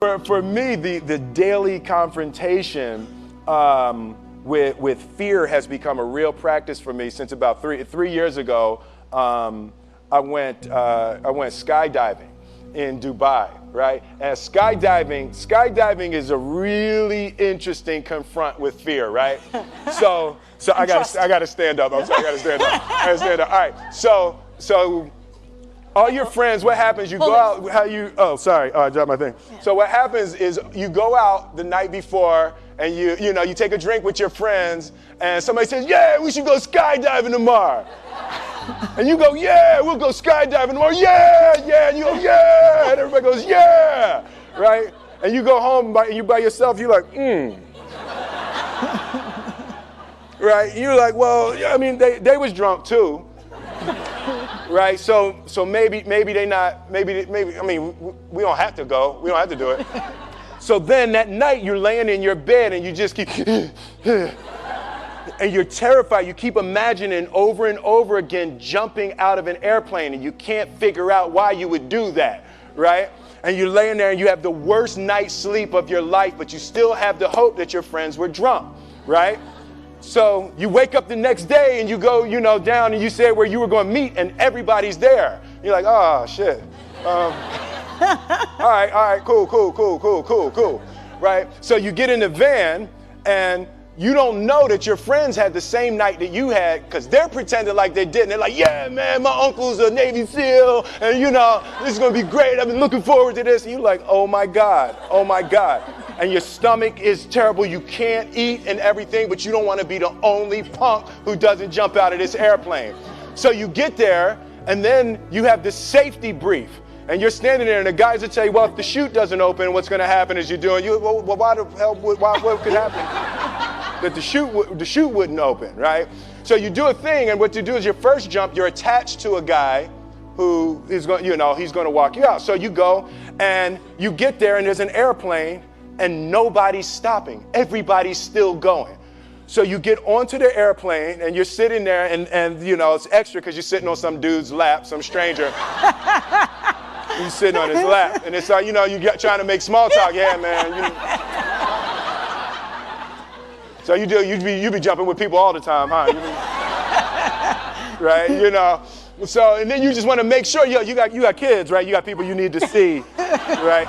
For me, the daily confrontation with fear has become a real practice for me since about three years ago. I went skydiving in Dubai, right? And skydiving is a really interesting confront with fear, right? So I gotta stand up. I'm sorry, I gotta stand up. All right. So all your friends, what happens? You go out. I dropped my thing. So what happens is you go out the night before and you take a drink with your friends, and somebody says, "Yeah, we should go skydiving tomorrow." And you go, "Yeah, we'll go skydiving tomorrow." Yeah. And you go, "Yeah." And everybody goes, "Yeah." Right? And you go home and you by yourself. You're like, Right? You're like, well, I mean, they was drunk too. Right, so maybe they not, maybe, I mean, we don't have to go. We don't have to do it. So then that night you're laying in your bed and you just keep, and you're terrified. You keep imagining over and over again jumping out of an airplane, and you can't figure out why you would do that, right? And you're laying there and you have the worst night's sleep of your life, but you still have the hope that your friends were drunk, right? So you wake up the next day and you go, down and you say where you were going to meet and everybody's there. You're like, oh, shit. All right, cool. Right? So you get in the van and you don't know that your friends had the same night that you had because they're pretending like they didn't. They're like, yeah, man, my uncle's a Navy SEAL and, this is going to be great. I've been looking forward to this. And you're like, oh, my God. And your stomach is terrible. You can't eat and everything, but you don't want to be the only punk who doesn't jump out of this airplane. So you get there, and then you have this safety brief. And you're standing there, and the guys will tell you, well, if the chute doesn't open, what's going to happen is what could happen? That the chute wouldn't open, right? So you do a thing, and what you do is your first jump, you're attached to a guy who is going, he's going to walk you out. So you go, and you get there, and there's an airplane, and nobody's stopping. Everybody's still going. So you get onto the airplane and you're sitting there and it's extra because you're sitting on some dude's lap, some stranger. You're sitting on his lap. And it's like, you trying to make small talk. Yeah, man. So you be jumping with people all the time, huh? Right? So, and then you just want to make sure, you got kids, right? You got people you need to see, right?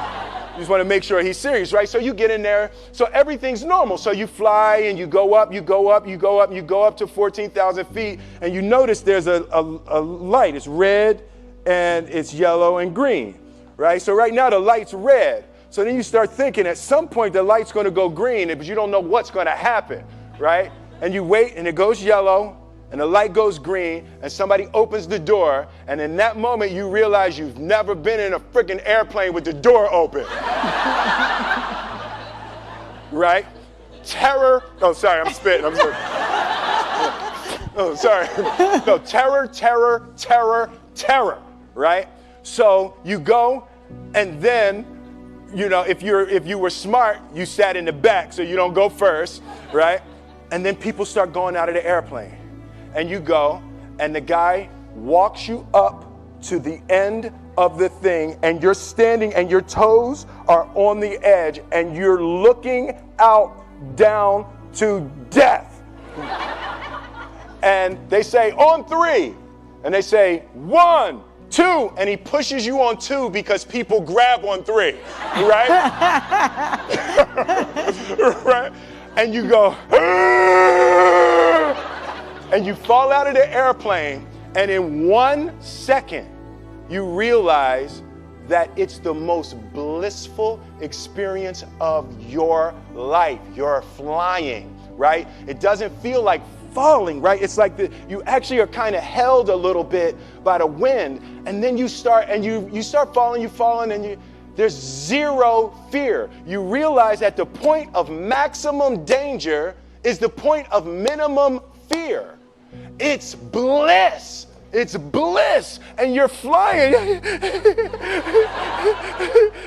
You just want to make sure he's serious, right? So you get in there, so everything's normal. So you fly and you go up to 14,000 feet, and you notice there's a light. It's red and it's yellow and green, right? So right now the light's red. So then you start thinking at some point the light's going to go green, but you don't know what's going to happen, right? And you wait and it goes yellow and the light goes green and somebody opens the door, and in that moment you realize you've never been in a freaking airplane with the door open. Right? Terror. Oh, sorry, I'm spitting. Oh, sorry. No, terror, right? So you go, and then, if you were smart, you sat in the back so you don't go first, right? And then people start going out of the airplane. And you go, and the guy walks you up to the end of the thing, and you're standing and your toes are on the edge, and you're looking out down to death. And they say, on 3. And they say, 1, 2. And he pushes you on 2 because people grab on 3, right? Right? And you go, and you fall out of the airplane, and in 1 second, you realize that it's the most blissful experience of your life. You're flying, right? It doesn't feel like falling, right? It's like you actually are kind of held a little bit by the wind, and then you start falling, and there's zero fear. You realize that the point of maximum danger is the point of minimum fear. It's bliss. It's bliss. And you're flying.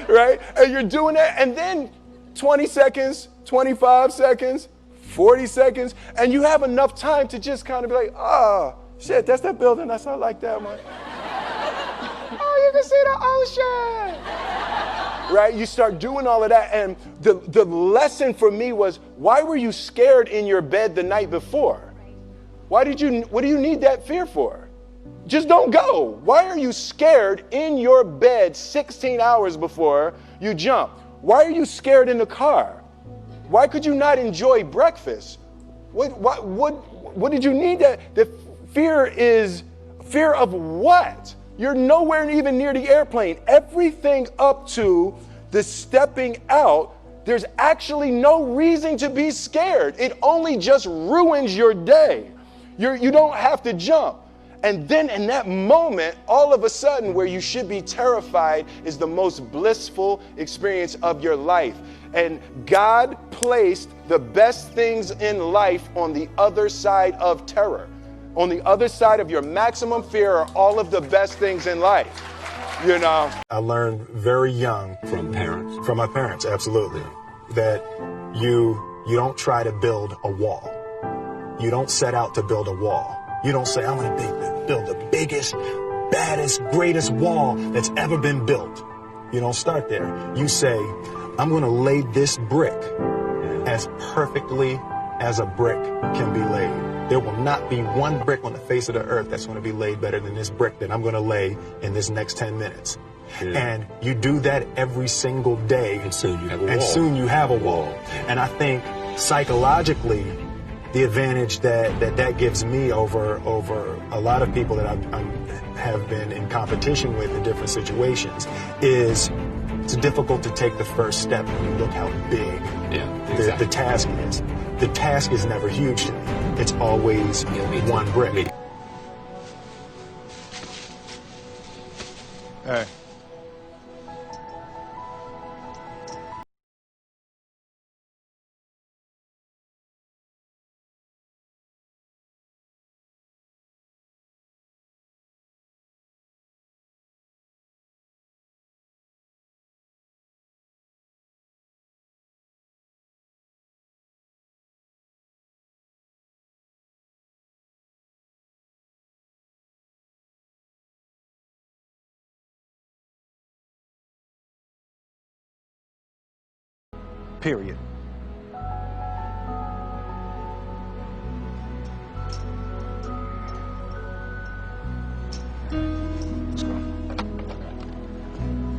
Right? And you're doing that. And then 20 seconds, 25 seconds, 40 seconds. And you have enough time to just kind of be like, oh, shit, that's that building. That's not like that one. Oh, you can see the ocean. right? You start doing all of that. And the lesson for me was, why were you scared in your bed the night before? What do you need that fear for? Just don't go. Why are you scared in your bed 16 hours before you jump? Why are you scared in the car? Why could you not enjoy breakfast? What did you need that? The fear is fear of what? You're nowhere even near the airplane. Everything up to the stepping out, there's actually no reason to be scared. It only just ruins your day. You don't have to jump. And then in that moment, all of a sudden, where you should be terrified is the most blissful experience of your life. And God placed the best things in life on the other side of terror. On the other side of your maximum fear are all of the best things in life. You know? I learned very young from parents. From my parents, absolutely, that you don't try to build a wall. You don't set out to build a wall. You don't say, I'm going to build the biggest, baddest, greatest wall that's ever been built. You don't start there. You say, I'm going to lay this brick as perfectly as a brick can be laid. There will not be one brick on the face of the earth that's going to be laid better than this brick that I'm going to lay in this next 10 minutes. Yeah. And you do that every single day. And soon you have a wall. And soon you have a wall. And I think psychologically, the advantage that gives me over a lot of people that I have been in competition with in different situations is it's difficult to take the first step when you look how big the task is. The task is never huge to me. It's always one brick. Hey. Period.